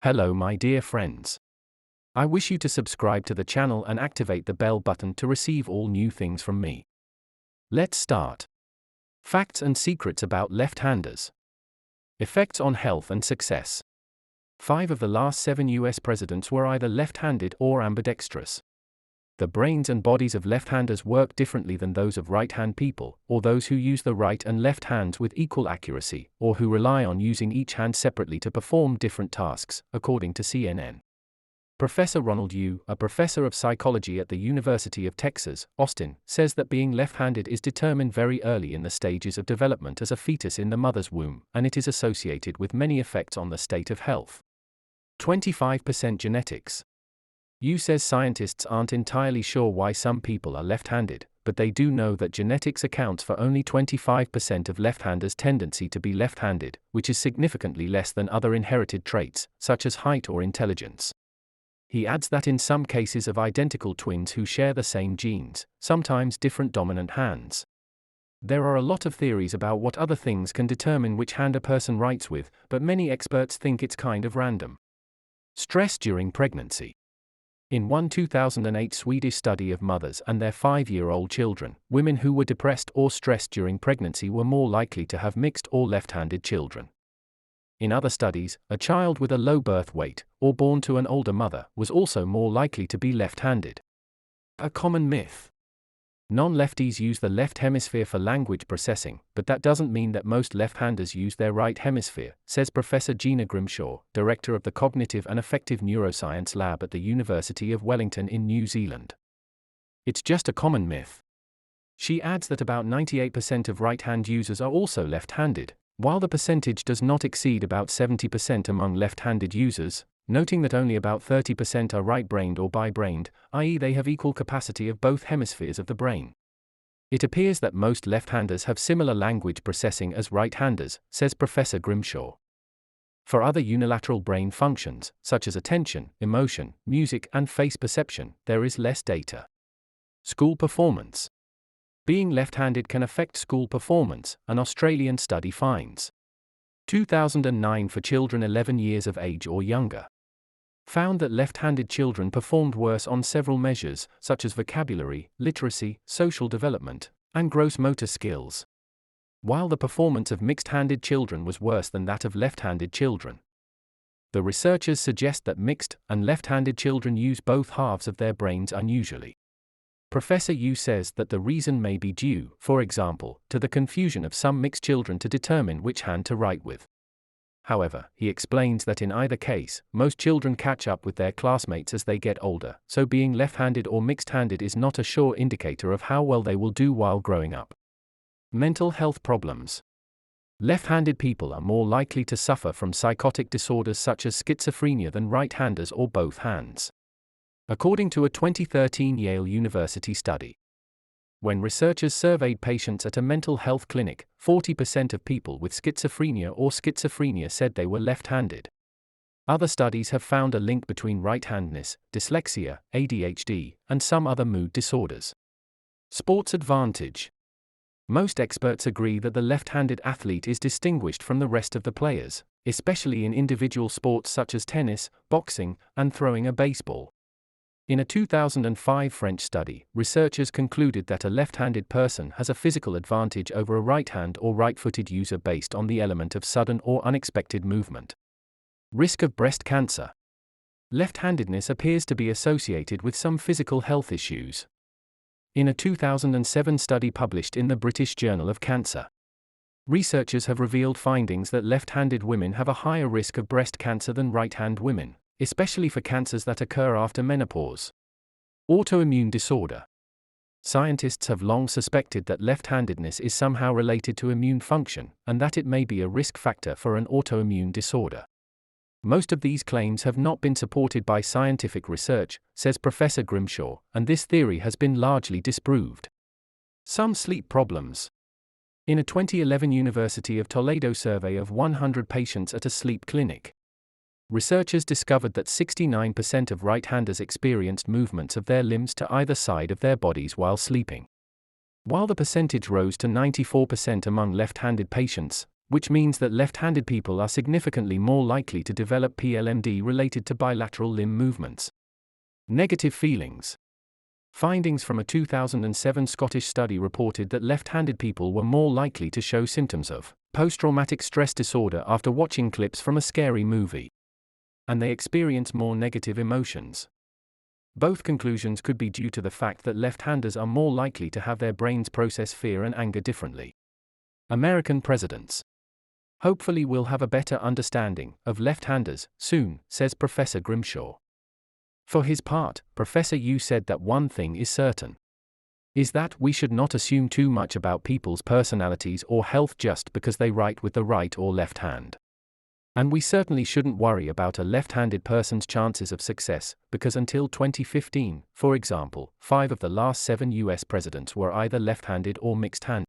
Hello my dear friends. I wish you to subscribe to the channel and activate the bell button to receive all new things from me. Let's start. Facts and secrets about left-handers. Effects on health and success. 5 of the last 7 US presidents were either left-handed or ambidextrous. The brains and bodies of left-handers work differently than those of right-hand people, or those who use the right and left hands with equal accuracy, or who rely on using each hand separately to perform different tasks, according to CNN. Professor Ronald Yu, a professor of psychology at the University of Texas, Austin, says that being left-handed is determined very early in the stages of development as a fetus in the mother's womb, and it is associated with many effects on the state of health. 25% genetics. Yu says scientists aren't entirely sure why some people are left-handed, but they do know that genetics accounts for only 25% of left-handers' tendency to be left-handed, which is significantly less than other inherited traits, such as height or intelligence. He adds that in some cases of identical twins who share the same genes, sometimes different dominant hands. There are a lot of theories about what other things can determine which hand a person writes with, but many experts think it's kind of random. Stress during pregnancy. In one 2008 Swedish study of mothers and their 5-year-old children, women who were depressed or stressed during pregnancy were more likely to have mixed or left-handed children. In other studies, a child with a low birth weight, or born to an older mother, was also more likely to be left-handed. A common myth. Non-lefties use the left hemisphere for language processing, but that doesn't mean that most left-handers use their right hemisphere, says Professor Gina Grimshaw, director of the Cognitive and Affective Neuroscience Lab at the University of Wellington in New Zealand. It's just a common myth. She adds that about 98% of right-hand users are also left-handed, while the percentage does not exceed about 70% among left-handed users, noting that only about 30% are right-brained or bi-brained, i.e. they have equal capacity of both hemispheres of the brain. It appears that most left-handers have similar language processing as right-handers, says Professor Grimshaw. For other unilateral brain functions, such as attention, emotion, music, and face perception, there is less data. School performance. Being left-handed can affect school performance, an Australian study finds. 2009 for children 11 years of age or younger. Found that left-handed children performed worse on several measures, such as vocabulary, literacy, social development, and gross motor skills, while the performance of mixed-handed children was worse than that of left-handed children. The researchers suggest that mixed and left-handed children use both halves of their brains unusually. Professor Yu says that the reason may be due, for example, to the confusion of some mixed children to determine which hand to write with. However, he explains that in either case, most children catch up with their classmates as they get older, so being left-handed or mixed-handed is not a sure indicator of how well they will do while growing up. Mental health problems. Left-handed people are more likely to suffer from psychotic disorders such as schizophrenia than right-handers or both hands, according to a 2013 Yale University study. When researchers surveyed patients at a mental health clinic, 40% of people with schizophrenia or schizophrenia said they were left-handed. Other studies have found a link between right-handedness, dyslexia, ADHD, and some other mood disorders. Sports advantage. Most experts agree that the left-handed athlete is distinguished from the rest of the players, especially in individual sports such as tennis, boxing, and throwing a baseball. In a 2005 French study, researchers concluded that a left-handed person has a physical advantage over a right-hand or right-footed user based on the element of sudden or unexpected movement. Risk of breast cancer. Left-handedness appears to be associated with some physical health issues. In a 2007 study published in the British Journal of Cancer, researchers have revealed findings that left-handed women have a higher risk of breast cancer than right-hand women, especially for cancers that occur after menopause. Autoimmune disorder. Scientists have long suspected that left-handedness is somehow related to immune function, and that it may be a risk factor for an autoimmune disorder. Most of these claims have not been supported by scientific research, says Professor Grimshaw, and this theory has been largely disproved. Some sleep problems. In a 2011 University of Toledo survey of 100 patients at a sleep clinic, researchers discovered that 69% of right-handers experienced movements of their limbs to either side of their bodies while sleeping. While the percentage rose to 94% among left-handed patients, which means that left-handed people are significantly more likely to develop PLMD related to bilateral limb movements. Negative feelings. Findings from a 2007 Scottish study reported that left-handed people were more likely to show symptoms of post-traumatic stress disorder after watching clips from a scary movie. And they experience more negative emotions. Both conclusions could be due to the fact that left-handers are more likely to have their brains process fear and anger differently. American presidents. Hopefully we'll have a better understanding of left-handers soon, says Professor Grimshaw. For his part, Professor Yu said that one thing is certain. Is that we should not assume too much about people's personalities or health just because they write with the right or left hand. And we certainly shouldn't worry about a left-handed person's chances of success, because until 2015, for example, 5 of the last 7 US presidents were either left-handed or mixed-handed.